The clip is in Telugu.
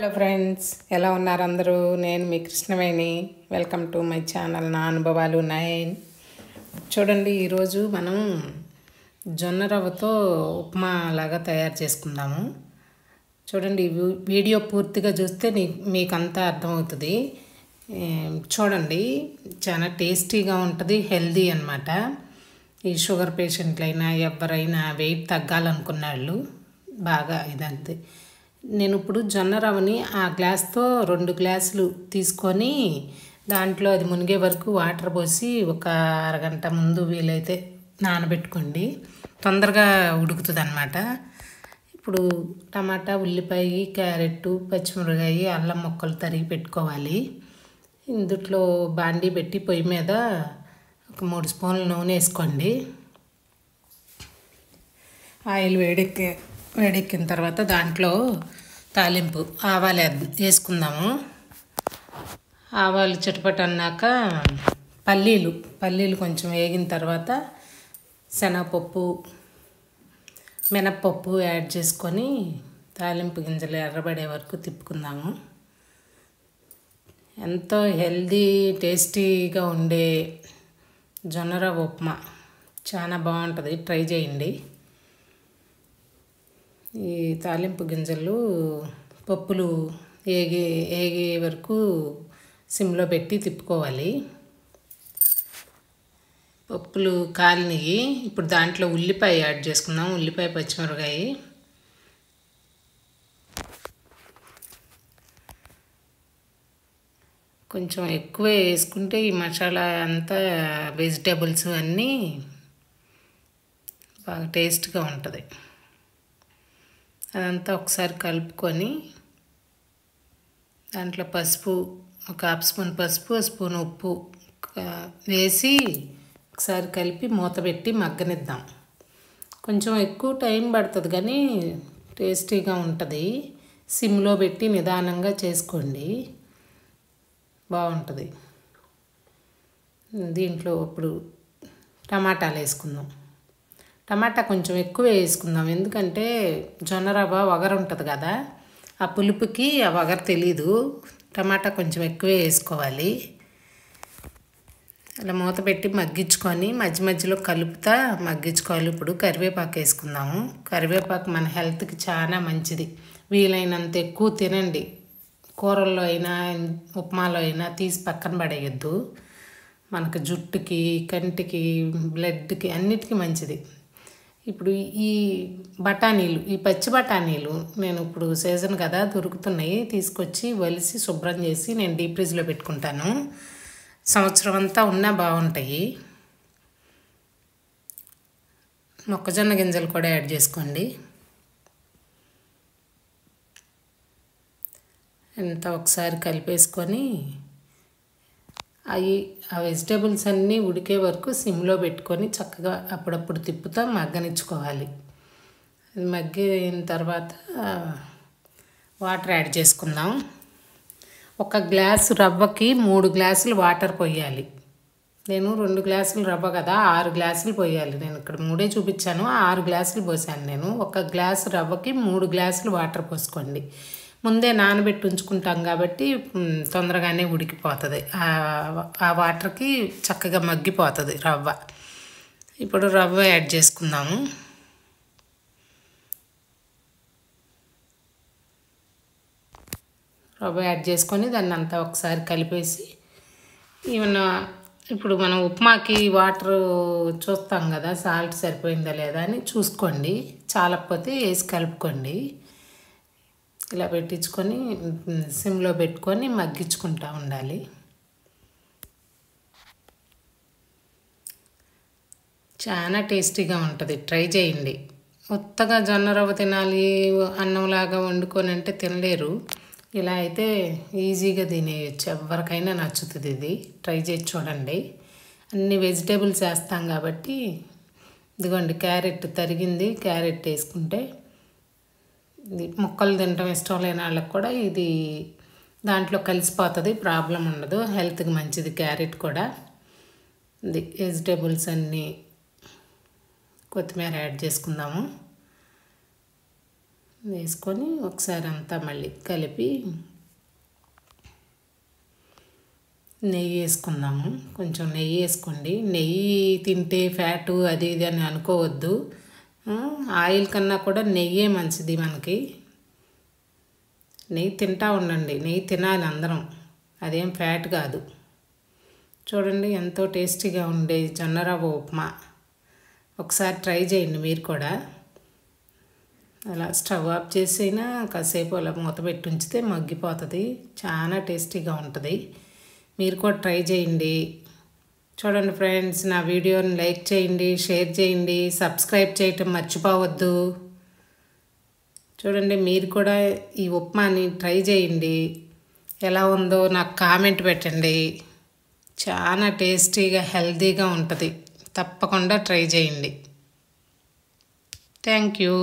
హలో ఫ్రెండ్స్, ఎలా ఉన్నారు అందరూ? నేను మీ Krishnaveni. Welcome to my channel నా అనుభవాలు 9. చూడండి, ఈరోజు మనం జొన్న రవ్వతో ఉప్మా లాగా తయారు చేసుకుందాము. చూడండి, వీడియో పూర్తిగా చూస్తే మీకు అంతా అర్థమవుతుంది. చూడండి, చాలా టేస్టీగా ఉంటుంది, హెల్దీ అన్నమాట. ఈ షుగర్ పేషెంట్లైనా ఎవరైనా వెయిట్ తగ్గాలనుకున్న వాళ్ళు బాగా ఇదంతే. నేను ఇప్పుడు జొన్న రవ్వని ఆ గ్లాస్తో 2 గ్లాసులు తీసుకొని దాంట్లో అది మునిగే వరకు వాటర్ పోసి ఒక అరగంట ముందు వీలైతే నానబెట్టుకోండి. తొందరగా ఉడుకుతుంది అన్నమాట. ఇప్పుడు టమాటా, ఉల్లిపాయ, క్యారెట్, పచ్చిమిరపకాయ, అల్లం ముక్కలు తరిగి పెట్టుకోవాలి. ఇందుట్లో బాండీ పెట్టి పొయ్యి మీద ఒక 3 స్పూన్లు నూనె వేసుకోండి. ఆయిల్ వేడెక్కిన తర్వాత దాంట్లో తాలింపు ఆవాలు వేసుకుందాము. ఆవాలు చిటపట అన్నాక పల్లీలు కొంచెం వేగిన తర్వాత శనగపప్పు, మినప్పప్పు యాడ్ చేసుకొని తాలింపు గింజలు ఎర్రబడే వరకు తిప్పుకుందాము. ఎంతో హెల్దీ టేస్టీగా ఉండే జొన్న రవ్వ ఉప్మా చాలా బాగుంటుంది, ట్రై చేయండి. ఈ తాలింపు గింజలు పప్పులు ఏగే వరకు సిమ్లో పెట్టి తిప్పుకోవాలి. పప్పులు కాలినవి. ఇప్పుడు దాంట్లో ఉల్లిపాయ యాడ్ చేసుకుందాం. ఉల్లిపాయ, పచ్చిమిరపకాయ, కొంచెం ఎక్కువ వేసుకుంటే ఈ మసాలా అంతా వెజిటేబుల్స్ అన్నీ బాగా టేస్ట్గా ఉంటుంది. అదంతా ఒకసారి కలుపుకొని దాంట్లో పసుపు, ఒక హాఫ్ స్పూన్ పసుపు, స్పూన్ ఉప్పు వేసి ఒకసారి కలిపి మూత పెట్టి మగ్గనిద్దాం. కొంచెం ఎక్కువ టైం పడుతుంది కానీ టేస్టీగా ఉంటుంది. సిమ్లో పెట్టి నిదానంగా చేసుకోండి, బాగుంటుంది. దీంట్లో ఇప్పుడు టమాటాలు వేసుకుందాం. టమాటా కొంచెం ఎక్కువ వేసుకుందాం, ఎందుకంటే జొన్న రవ్వ వగరు ఉంటుంది కదా, ఆ పులుపుకి ఆ వగరు తెలీదు. టమాటా కొంచెం ఎక్కువే వేసుకోవాలి. అలా మూత పెట్టి మగ్గించుకొని మధ్య మధ్యలో కలుపుతా మగ్గించుకోవాలి. ఇప్పుడు కరివేపాకు వేసుకుందాము. కరివేపాకు మన హెల్త్కి చాలా మంచిది. వీలైనంత ఎక్కువ తినండి. కూరల్లో అయినా ఉప్మాలో అయినా తీసి పక్కన పడేయద్దు. మనకు జుట్టుకి, కంటికి, బ్లడ్కి అన్నిటికీ మంచిది. ఇప్పుడు ఈ బఠానీలు, ఈ పచ్చి బఠానీలు నేను ఇప్పుడు సీజన్ కదా దొరుకుతున్నాయి, తీసుకొచ్చి వలిసి శుభ్రం చేసి నేను డీప్ ఫ్రిడ్జ్లో పెట్టుకుంటాను. సంవత్సరం అంతా ఉన్నా బాగుంటాయి. మొక్కజొన్న గింజలు కూడా యాడ్ చేసుకోండి. ఎంత ఒకసారి కలిపేసుకొని ఆ వెజిటేబుల్స్ అన్నీ ఉడికే వరకు సిమ్లో పెట్టుకొని చక్కగా అప్పుడప్పుడు తిప్పుతా మగ్గనిచ్చుకోవాలి. అది మగ్గిన తర్వాత వాటర్ యాడ్ చేసుకుందాం. 1 గ్లాసు రవ్వకి 3 గ్లాసులు వాటర్ పోయాలి. నేను 2 గ్లాసులు రవ్వ కదా 6 గ్లాసులు పోయాలి. నేను ఇక్కడ 3 చూపించాను, 6 గ్లాసులు పోసాను నేను. 1 గ్లాసు రవ్వకి 3 గ్లాసులు వాటర్ పోసుకోండి. ముందే నానబెట్టి ఉంచుకుంటాం కాబట్టి తొందరగానే ఉడికిపోతుంది. ఆ వాటర్కి చక్కగా మగ్గిపోతుంది రవ్వ. ఇప్పుడు రవ్వ యాడ్ చేసుకుందాము. రవ్వ యాడ్ చేసుకొని దాన్ని అంతా ఒకసారి కలిపేసి ఇప్పుడు మనం ఉప్మాకి వాటర్ చూస్తాం కదా, సాల్ట్ సరిపోయిందా లేదా అని చూసుకోండి. చాలకపోతే వేసి కలుపుకోండి. ఇలా పెట్టించుకొని సిమ్లో పెట్టుకొని మగ్గించుకుంటూ ఉండాలి. చాలా టేస్టీగా ఉంటుంది, ట్రై చేయండి. కొత్తగా జొన్న రవ్వ తినాలి అన్నంలాగా వండుకొని అంటే తినలేరు. ఇలా అయితే ఈజీగా తినేయచ్చు, ఎవరికైనా నచ్చుతుంది. ఇది ట్రై చేసి చూడండి. అన్ని వెజిటేబుల్స్ వేస్తాం కాబట్టి. ఇదిగోండి, క్యారెట్ తరిగింది, క్యారెట్ వేసుకుంటే ఇది ముక్కలు తినటం ఇష్టం లేని వాళ్ళకి కూడా ఇది దాంట్లో కలిసిపోతుంది, ప్రాబ్లం ఉండదు. హెల్త్కి మంచిది క్యారెట్ కూడా. ఇది వెజిటేబుల్స్ అన్నీ కొత్తిమీర యాడ్ చేసుకుందాము. వేసుకొని ఒకసారి అంతా మళ్ళీ కలిపి నెయ్యి వేసుకుందాము. కొంచెం నెయ్యి వేసుకోండి. నెయ్యి తింటే ఫ్యాటు అది ఇది అని అనుకోవద్దు. ఆయిల్ కన్నా కూడా నెయ్యే మంచిది మనకి. నెయ్యి తింటా ఉండండి. నెయ్యి తినాలి అందరం, అదేం ఫ్యాట్ కాదు. చూడండి ఎంతో టేస్టీగా ఉండే జొన్న రవ్వ ఉప్మా. ఒకసారి ట్రై చేయండి మీరు కూడా. అలా స్టవ్ ఆఫ్ చేసైనా కాసేపు అలా మూత పెట్టి ఉంచితే మగ్గిపోతుంది. చాలా టేస్టీగా ఉంటుంది. మీరు కూడా ట్రై చేయండి. చూడండి ఫ్రెండ్స్, నా వీడియోని లైక్ చేయండి, షేర్ చేయండి, సబ్స్క్రైబ్ చేయటం మర్చిపోవద్దు. చూడండి మీరు కూడా ఈ ఉప్మాని ట్రై చేయండి. ఎలా ఉందో నాకు కామెంట్ పెట్టండి. చాలా టేస్టీగా హెల్తీగా ఉంటుంది. తప్పకుండా ట్రై చేయండి. Thank you.